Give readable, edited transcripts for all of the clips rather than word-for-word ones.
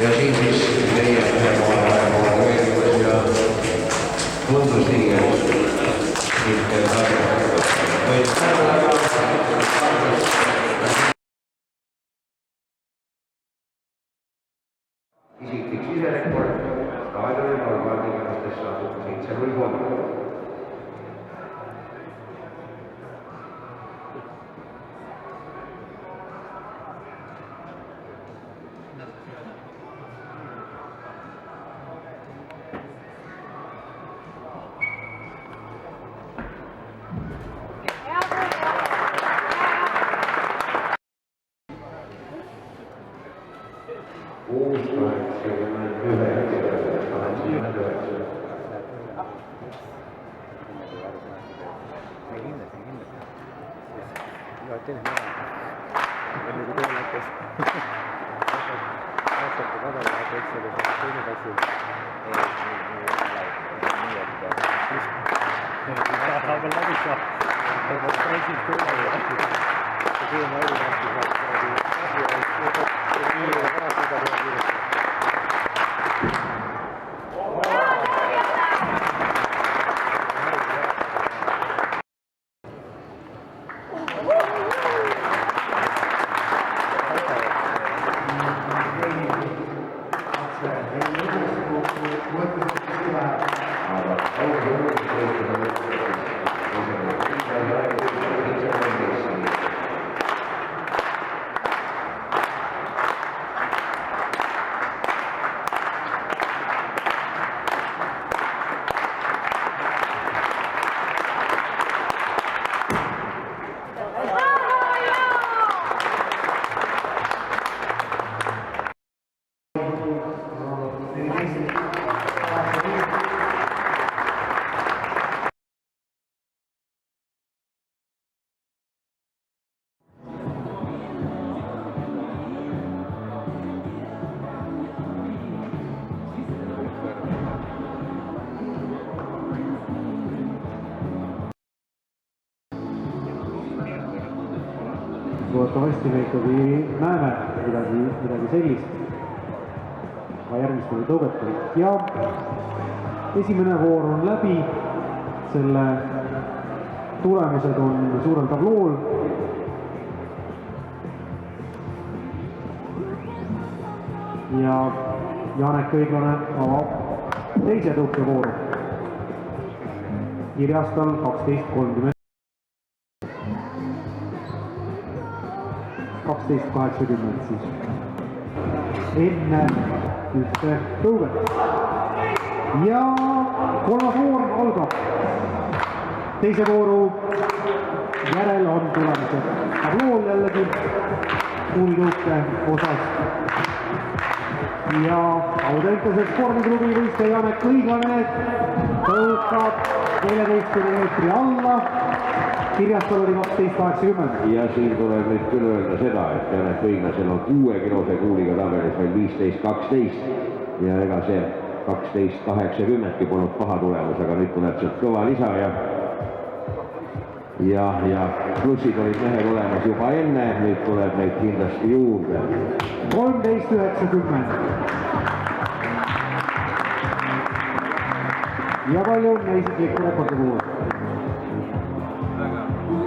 ja siin siis meie ühekohal ja tundus nii, isiklik siserekord, staadioni normaaltingimustes saadud 7-0. Loodetavasti me ikkagi näeme midagi sellist ka järgmistel tõugetel. Ja esimene voor on läbi, selle tulemused on suurel tablool. Ja Janek Õiglane avab teise tõukevooru. Kirjas tal 12.30. 12.80 siis. Enne ühte tõuget. Ja kolmas voor algab. Teise vooru järel on tulemused tablool jällegi kuulitõuke osas. Ja Audentese spordiklubi võistleja Janek Õiglane tõukab 14 meetri alla. Kirjastal oli 12.80. Ja siin tuleb nüüd küll öelda seda, et Janek Õiglasel on 6-kilose kuuliga tabelis veel 15.12 ja ega see 12.80 polnud paha tulemus, aga nüüd tuleb sealt kõva lisa ja plussid olid mehel olemas juba enne, nüüd tuleb neid kindlasti juurde. 13.90. Ja palju on isikliku rekordi puhul.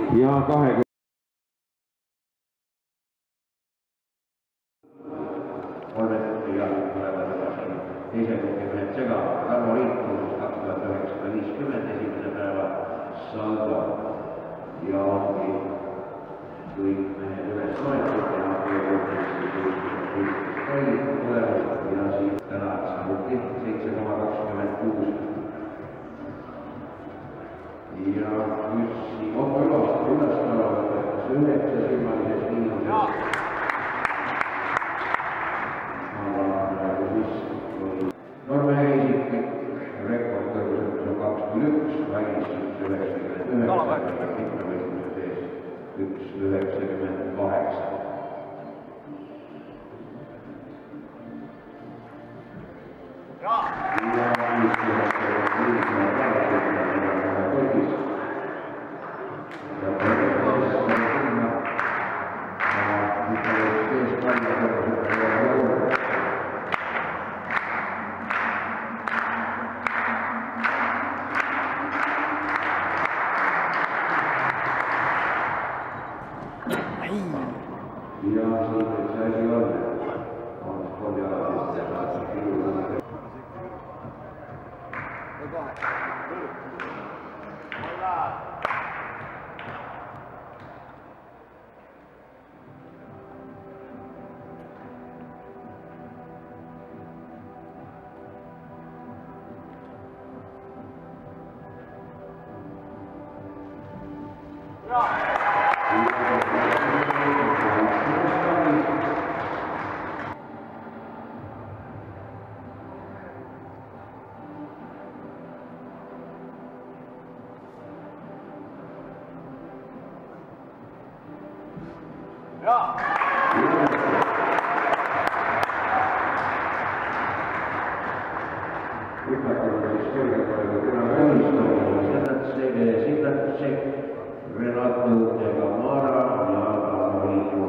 Ja 20. Kolmetiga tulevad edasi teise kogemehed sega. Tarmo Liitus 2950 esimese päeva saldo ja ongi kõik mehed üles loetud ja tulevad ja siis täna samuti 7,26. Ja müssi ülastava võttes 9 silmalises miinuses. Aga siis Norme isiklik rekord kõrgusetus on 2.1, välis 99, mitmevõistluse sees 1.98. Sindatsek, Renato de Gamara ja Amoliko.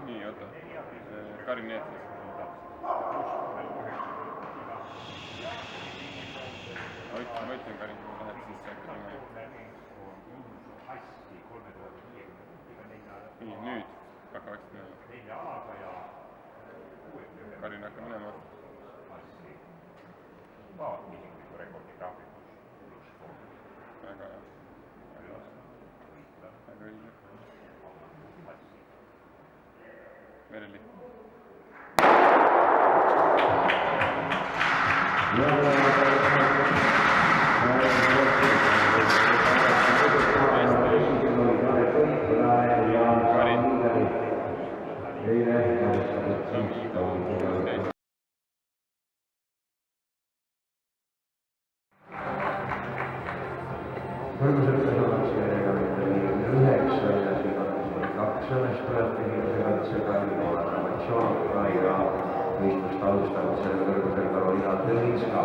Nii, oota. Karin Neetlis. Ma ütlen Karin, kui lähed sisse äkki nii, nüüd hakkavad minema. Karin hakkab minema. Väga hea. Väga õige. Mereli. Kõrgusõppes ollakse 49 ja siin on 2 õnnestajat inimesega Ramatšonka ja võistlust alustanud selle kõrgusel Karolina Tõlinska.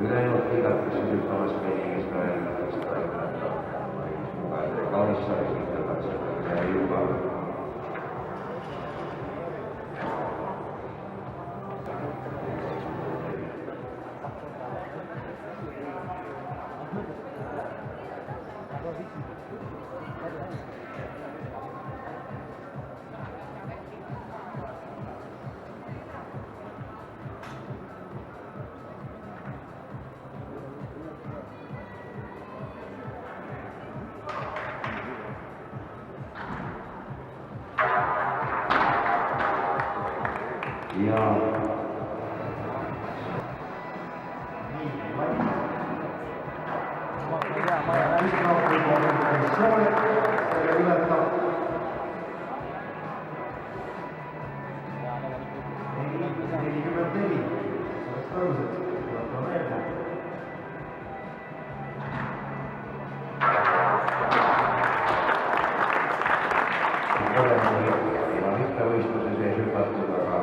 Ülejäänud kiidatakse sümpamas meedigist väljendust Raimata. Mugaide Kaunissari kiidatakse ja juba. Ja võistluses ei hüpatud, aga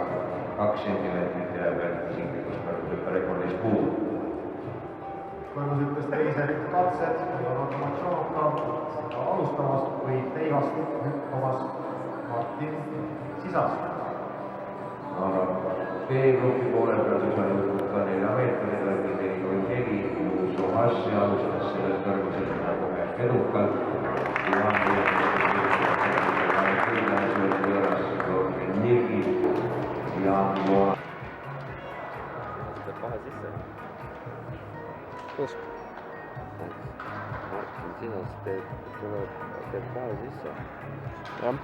2 sentimeetrit jääb isiklikust rekordist puudu. Kõrgusõppes teised katsed, Ramatšonka seda alustamas või teivast hüppamas Martin Sisas. Aga B-grupi poole peal siis on jõudnud ka 4 meetrile läbi 4,4, Juuso Hassi alustas sellest kõrgusõppena kohe edukalt. Teeb kahe sisse. Kus? Martin Sinas teeb kahe sisse. Jah.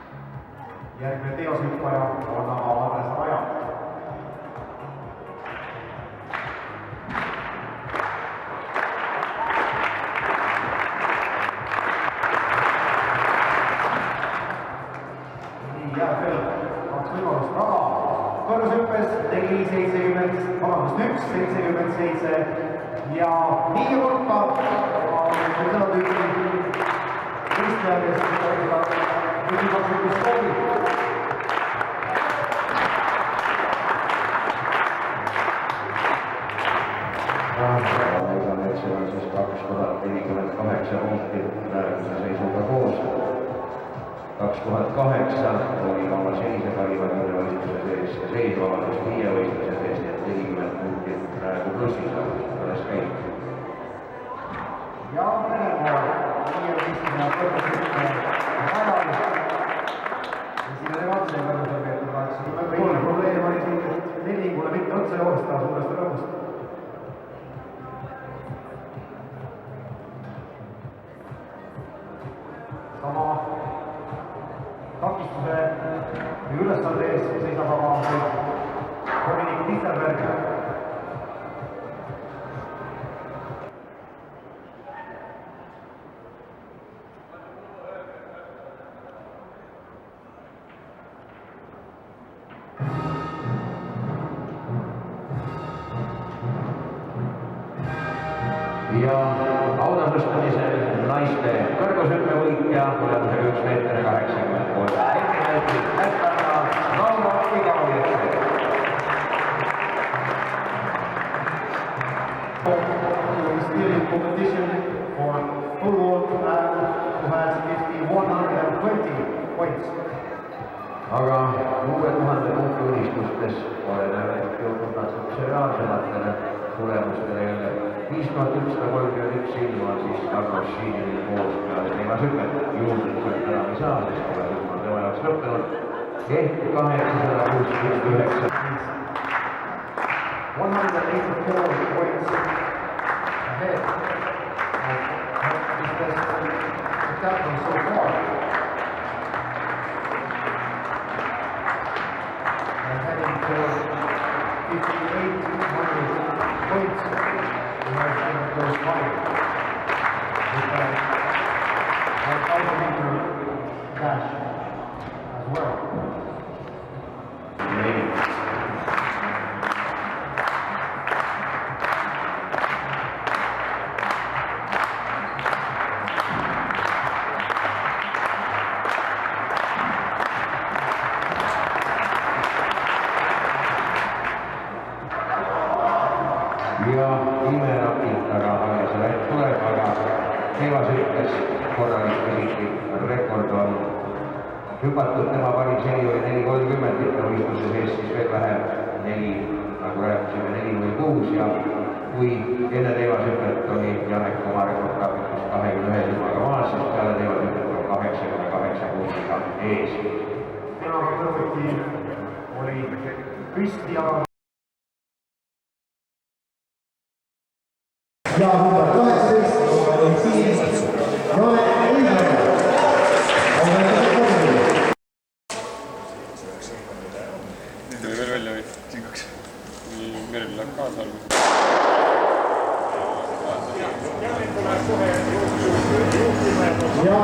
Järgmine teoshüppaja on aga Andres Raja. Jääb veel 2 võimalust raha. Kõrgushüppes tegi 177 ja nii hulka seda tüüpi võistleja, kes seda võidukasutust soovib. Metsel on siis 2048 punkti praeguse seisuga koos. 2008 oli oma senise parima võistluse sees ja seis vabandust 5 võistluse sees, nii et 40 punkti praegu plussis alles käib. Ja Venemaa 5 võistluse ajal esimene katse ei võrgu seal peetud 83. Probleem oli siin, et Lellingule mitte otse joosta suurest rõõmust. Sama takistuse või ülesande ees seisab aga Dominik Tistelberg. Ja autasustamisel naiste kõrgushüppevõitja tulemusega 1 meeter 83 centimeetrit lätlanna Laura Igavjetse. Still in competition for full world and who has 120 points. Aga 6000 punkti unistustes oleme jõudnud natukese reaalsematele tulemustele jälle. 5131 silma on siis Carlos Schienil koos peale teemashüppet. Juhuslikult enam ei saa, sest teemashüpp on tema jaoks lõppenud. Ehk 869. 184 points ahead of his best captain so far. And heading for 5800 points. We have been close by with a 1,000-meter dash as well. Ja imenapid taga selle tuleb, aga teemashüppes korralik isiklik rekord on hüpatud, tema parim seni oli 4.30, võistluse sees siis veel vähem 4, nagu rääkisime, 4.06 ja kui enne teemashüppet oli Janek oma rekordgraafikust 21 silmaga maas, siis peale teemashüppet on 88 punktiga ees. Temaga kõrvuti oli Kristjan ja number 18 on siis Jane Eidler. Nüüd tuli veel välja või? Siin 2. Kui Merel läheb kaasa alguses. Ja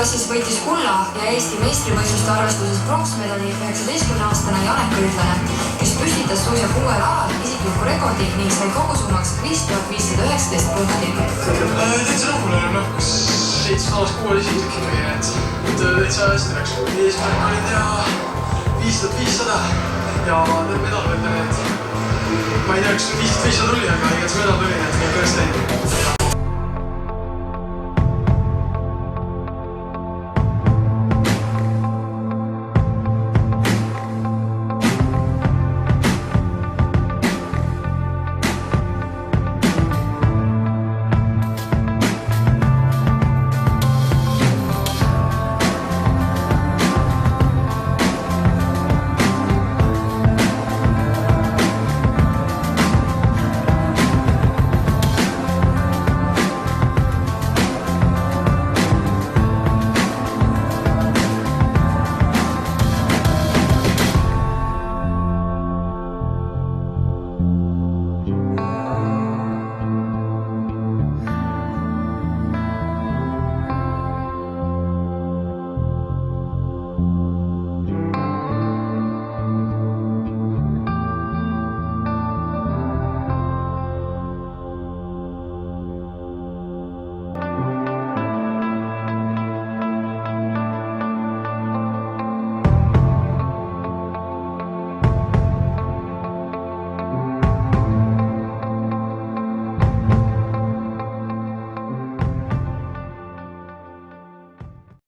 klassis võitis kulla ja Eesti meistrivõistluste arvestuses pronksmedali 19-aastane Janek Rüütlane, kes püstitas suisa 6 alal isikliku rekordi ning sai kogusummaks 5519 punkti. Täitsa rahul olen, kus 7 aastas 6 isiklik ikkagi, et täitsa hästi läks. Eesmärk oli teha 5500 ja need medal võtta, et ma ei tea, kas 5500 tuli, aga igat see medal tuli, et kõik tõesti.